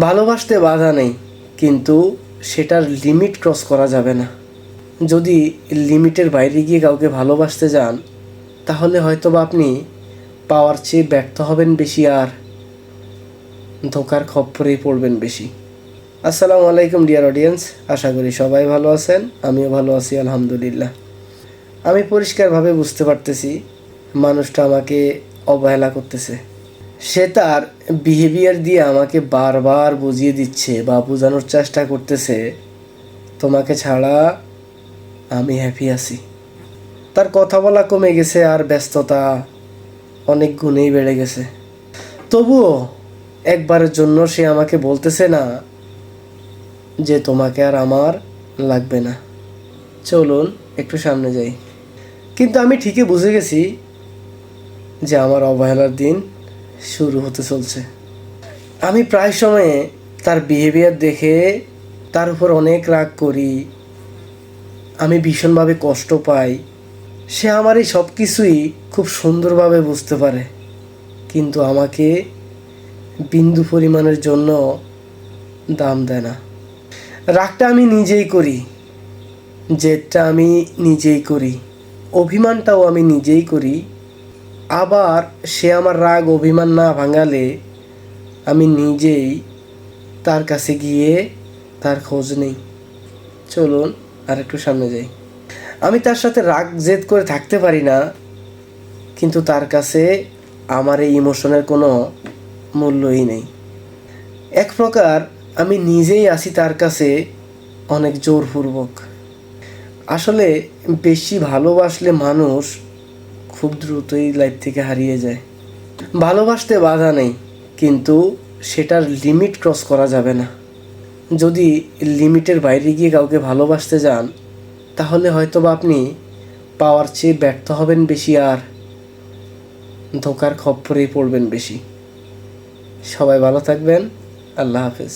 ভালোবাসতে বাধা নেই, কিন্তু সেটার লিমিট ক্রস করা যাবে না। যদি লিমিটের বাইরে গিয়ে কাউকে ভালোবাসতে যান, তাহলে হয়তোবা আপনি পাওয়ার চেয়ে ব্যর্থ হবেন বেশি, আর ধোকার খপ্পরেই পড়বেন বেশি। আসসালামু আলাইকুম ডিয়ার অডিয়েন্স, আশা করি সবাই ভালো আছেন। আমিও ভালো আছি আলহামদুলিল্লাহ। আমি পরিষ্কারভাবে বুঝতে পারতেছি মানুষটা আমাকে অবহেলা করতেছে। সে তার বিহেভিয়ার দিয়ে আমাকে বারবার বুঝিয়ে দিচ্ছে বা বোঝানোর চেষ্টা করতেছে, তোমাকে ছাড়া আমি হ্যাপি আছি। তার কথা বলা কমে গেছে আর ব্যস্ততা অনেক গুণেই বেড়ে গেছে। তবুও একবারের জন্য সে আমাকে বলতেছে না যে তোমাকে আর আমার লাগবে না, চলুন একটু সামনে যাই। কিন্তু আমি ঠিকই বুঝে গেছি যে আমার অবহেলার দিন শুরু হতে চলছে। আমি প্রায় সময়ে তার বিহেভিয়ার দেখে তার উপর অনেক রাগ করি, আমি ভীষণভাবে কষ্ট পাই। সে আমার এই সব কিছুই খুব সুন্দরভাবে বুঝতে পারে, কিন্তু আমাকে বিন্দু পরিমাণের জন্য দাম দেয় না। রাগটা আমি নিজেই করি, জেদটা আমি নিজেই করি, অভিমানটাও আমি নিজেই করি। আবার সে আমার রাগ অভিমান না ভাঙালে আমি নিজেই তার কাছে গিয়ে তার খোঁজ নেই। চলুন আর একটু সামনে যাই। আমি তার সাথে রাগ জেদ করে থাকতে পারি না, কিন্তু তার কাছে আমার এই ইমোশনের কোনো মূল্যই নেই। এক প্রকার আমি নিজেই আছি তার কাছে অনেক জোরপূর্বক। আসলে বেশি ভালোবাসলে মানুষ খুব দ্রুতই লাইফ থেকে হারিয়ে যায়। ভালোবাসতে বাধা নেই, কিন্তু সেটার লিমিট ক্রস করা যাবে না। যদি লিমিটের বাইরে গিয়ে কাউকে ভালোবাসতে যান, তাহলে হয়তোবা আপনি পাওয়ার চেয়ে ব্যর্থ হবেন বেশি, আর ধোকার খপ্পরেই পড়বেন বেশি। সবাই ভালো থাকবেন। আল্লাহ হাফেজ।